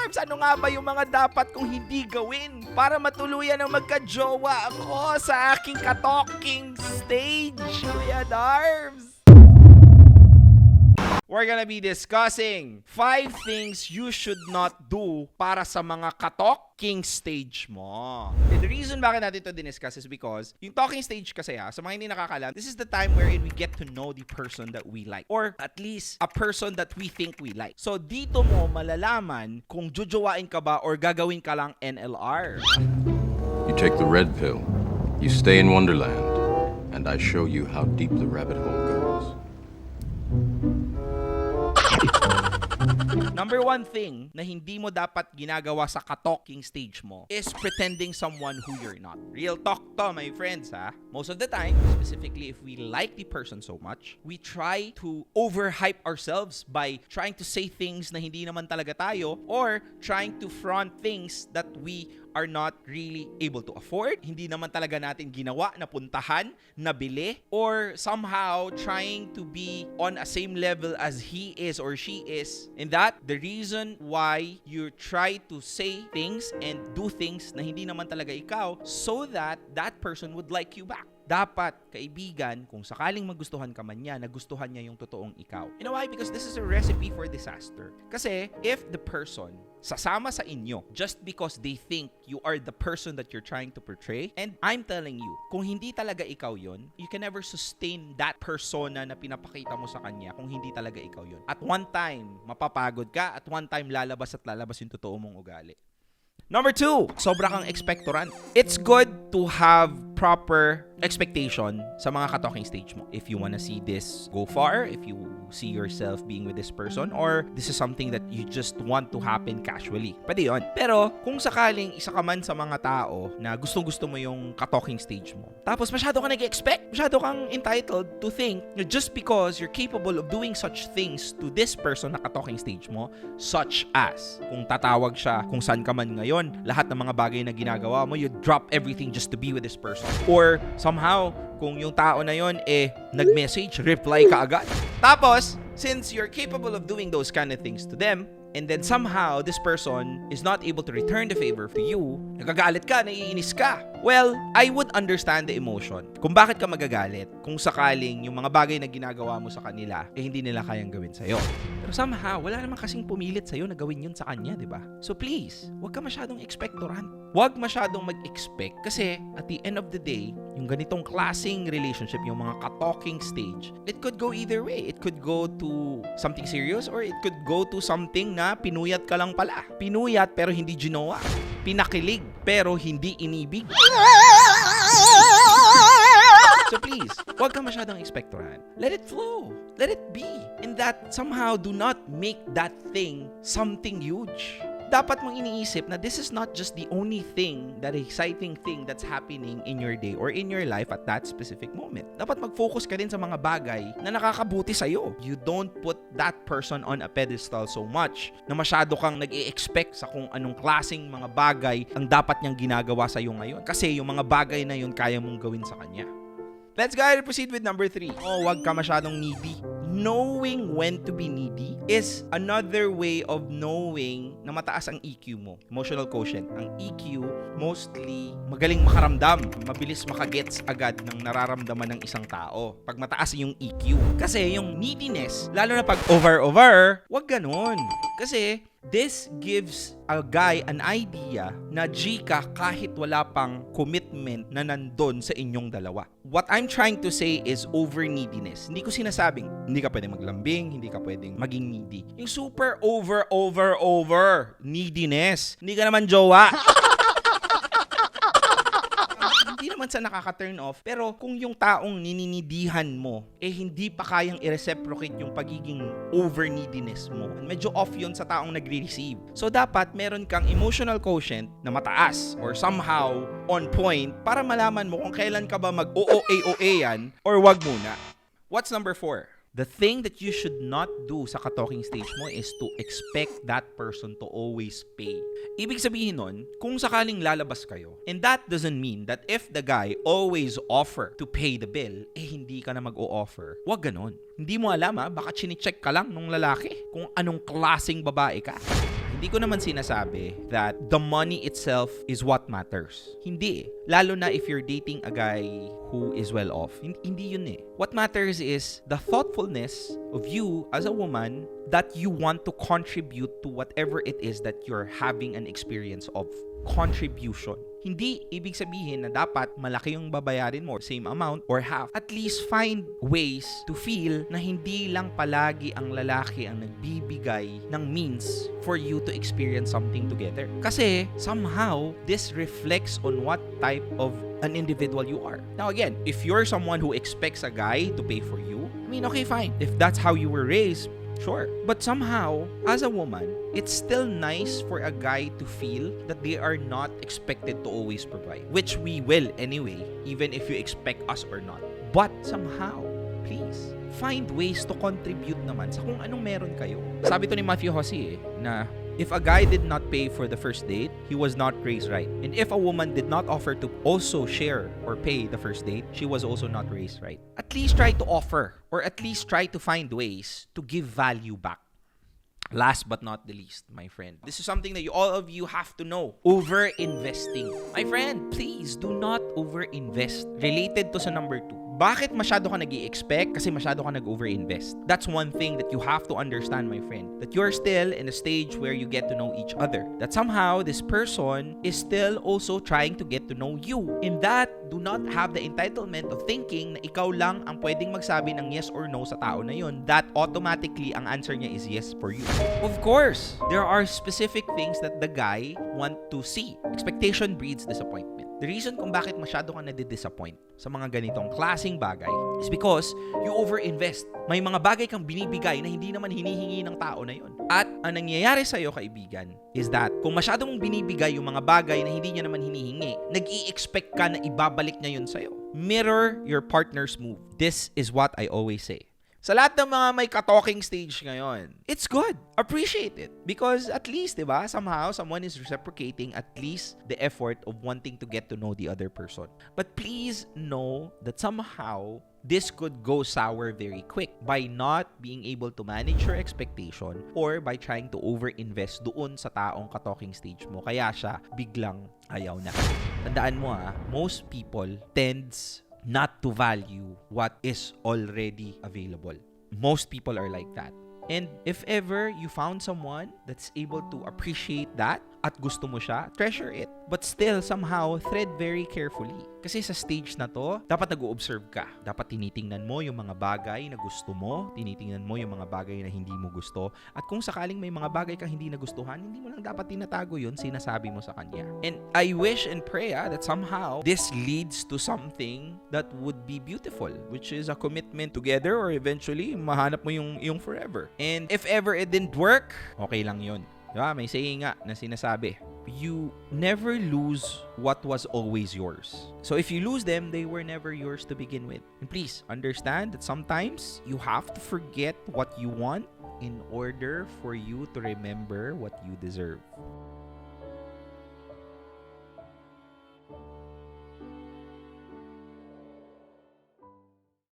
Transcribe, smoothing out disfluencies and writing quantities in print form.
Darbs, ano nga ba yung mga dapat kong hindi gawin para matuluyan ng magka-jowa ako sa aking ka-talking stage, Kuya Darbs? We're gonna be discussing 5 things you should not do para sa mga ka-talking stage mo. And the reason bakit natin ito diniscuss is because yung talking stage kasi sa mga hindi nakakalam, this is the time wherein we get to know the person that we like. Or at least a person that we think we like. So dito mo malalaman kung jujuwain ka ba or gagawin ka lang NLR. You take the red pill, you stay in Wonderland, and I show you how deep the rabbit hole goes. Number 1 thing na hindi mo dapat ginagawa sa ka-talking stage mo is pretending someone who you're not. Real talk to, my friends, ha? Most of the time, specifically if we like the person so much, we try to overhype ourselves by trying to say things na hindi naman talaga tayo or trying to front things that we are not really able to afford, hindi naman talaga natin ginawa, napuntahan, nabili, or somehow trying to be on a same level as he is or she is. And that, the reason why you try to say things and do things na hindi naman talaga ikaw so that that person would like you back. Dapat, kaibigan, kung sakaling magustuhan ka man niya, nagustuhan niya yung totoong ikaw. You know why? Because this is a recipe for disaster. Kasi, if the person sasama sa inyo just because they think you are the person that you're trying to portray, and I'm telling you, kung hindi talaga ikaw yon, you can never sustain that persona na pinapakita mo sa kanya kung hindi talaga ikaw yon. At one time, mapapagod ka, at one time, lalabas yung totoo mong ugali. Number 2, sobra kang expectorant. It's good to have proper expectation sa mga ka-talking stage mo. If you wanna see this go far, if you see yourself being with this person, or this is something that you just want to happen casually. Pwede yun. Pero, kung sakaling isa ka man sa mga tao na gustong-gusto mo yung ka-talking stage mo, tapos masyado ka nag-expect, masyado kang entitled to think just because you're capable of doing such things to this person na ka-talking stage mo, such as, kung tatawag siya kung saan ka man ngayon, lahat ng mga bagay na ginagawa mo, you drop everything just to be with this person. Or somehow, kung yung tao na yon nag-message, reply ka agad. Tapos, since you're capable of doing those kind of things to them, and then somehow this person is not able to return the favor for you, nagagalit ka, naiinis ka. Well, I would understand the emotion. Kung bakit ka magagalit, kung sakaling yung mga bagay na ginagawa mo sa kanila, hindi nila kayang gawin sa'yo. Pero somehow, wala naman kasing pumilit sa'yo na gawin yun sa kanya, di ba? So please, huwag ka masyadong expectorant. Huwag masyadong mag-expect kasi at the end of the day, yung ganitong klaseng relationship, yung mga ka-talking stage, it could go either way. It could go to something serious or it could go to something na pinuyat ka lang pala. Pinuyat pero hindi ginawa. Pinakilig pero hindi inibig. So please, huwag ka masyadong expectorant. Let it flow. Let it be. And that somehow do not make that thing something huge. Dapat mong iniisip na this is not just the only thing, that exciting thing that's happening in your day or in your life at that specific moment. Dapat mag-focus ka din sa mga bagay na nakakabuti sa'yo. You don't put that person on a pedestal so much na masyado kang nag-i-expect sa kung anong klaseng mga bagay ang dapat niyang ginagawa sa'yo ngayon. Kasi yung mga bagay na yun kaya mong gawin sa kanya. Let's go ahead and proceed with number 3. Huwag ka masyadong needy. Knowing when to be needy is another way of knowing na mataas ang EQ mo, emotional quotient. Ang EQ, mostly magaling makaramdam, mabilis makagets agad ng nararamdaman ng isang tao pag mataas yung EQ. Kasi yung neediness, lalo na pag over, wag ganun. Kasi this gives a guy an idea na G ka kahit wala pang commitment na nandun sa inyong dalawa. What I'm trying to say is over neediness. Hindi ko sinasabing hindi ka pwedeng maglambing, hindi ka pwedeng maging needy. Yung super over neediness. Hindi ka naman jowa. Hindi naman sa nakaka-turn off, pero kung yung taong nininidihan mo, hindi pa kayang i-reciprocate yung pagiging over-neediness mo, medyo off yun sa taong nagre-receive. So, dapat meron kang emotional quotient na mataas or somehow on point para malaman mo kung kailan ka ba mag-OOA yan or wag muna. What's number 4? The thing that you should not do sa ka-talking stage mo is to expect that person to always pay. Ibig sabihin nun, kung sakaling lalabas kayo, and that doesn't mean that if the guy always offer to pay the bill, hindi ka na mag-o-offer. Wag ganon. Hindi mo alam baka chine-check ka lang nung lalaki kung anong klaseng babae ka. Hindi ko naman sinasabi that the money itself is what matters. Hindi eh. Lalo na if you're dating a guy who is well off. Hindi yun eh. What matters is the thoughtfulness of you as a woman that you want to contribute to whatever it is that you're having an experience of. Contribution. Hindi ibig sabihin na dapat malaki yung babayarin mo, same amount or half. At least find ways to feel na hindi lang palagi ang lalaki ang nagbibigay ng means for you to experience something together. Kasi somehow, this reflects on what type of an individual you are. Now again, if you're someone who expects a guy to pay for you, I mean, okay, fine. If that's how you were raised, sure. But somehow, as a woman, it's still nice for a guy to feel that they are not expected to always provide. Which we will anyway, even if you expect us or not. But somehow, please, find ways to contribute naman sa kung anong meron kayo. Sabi to ni Matthew Hussey na if a guy did not pay for the first date, he was not raised right. And if a woman did not offer to also share or pay the first date, she was also not raised right. At least try to offer or at least try to find ways to give value back. Last but not the least, my friend, this is something that all of you have to know. Over-investing. My friend, please do not over-invest. Related to sa number 2. Bakit masyado ka nag-i-expect? Kasi masyado ka nag-over-invest. That's one thing that you have to understand, my friend. That you're still in a stage where you get to know each other. That somehow, this person is still also trying to get to know you. In that, do not have the entitlement of thinking na ikaw lang ang pwedeng magsabi ng yes or no sa tao na yun. That automatically, ang answer niya is yes for you. Of course, there are specific things that the guy want to see. Expectation breeds disappointment. The reason kung bakit masyado ka nadi-disappoint sa mga ganitong klaseng bagay is because you over-invest. May mga bagay kang binibigay na hindi naman hinihingi ng tao na yun. At ang nangyayari sa'yo, kaibigan, is that kung masyado mong binibigay yung mga bagay na hindi niya naman hinihingi, nag-i-expect ka na ibabalik niya yun sa'yo. Mirror your partner's move. This is what I always say. Sa lahat ng mga may ka-talking stage ngayon, it's good. Appreciate it. Because at least, di ba, somehow, someone is reciprocating at least the effort of wanting to get to know the other person. But please know that somehow, this could go sour very quick by not being able to manage your expectation or by trying to over-invest doon sa taong ka-talking stage mo. Kaya siya biglang ayaw na. Tandaan mo most people tends not to value what is already available. Most people are like that. And if ever you found someone that's able to appreciate that at gusto mo siya, treasure it. But still, somehow, tread very carefully. Kasi sa stage na to, dapat nag-o-observe ka. Dapat tinitingnan mo yung mga bagay na gusto mo, tinitingnan mo yung mga bagay na hindi mo gusto. At kung sakaling may mga bagay kang hindi nagustuhan, hindi mo lang dapat tinatago yun, sinasabi mo sa kanya. And I wish and pray that somehow, this leads to something that would be beautiful, which is a commitment together or eventually, mahanap mo yung forever. And if ever it didn't work, okay lang yun. Diba? May saying nga na sinasabi, you never lose what was always yours. So if you lose them, they were never yours to begin with. And please understand that sometimes you have to forget what you want in order for you to remember what you deserve.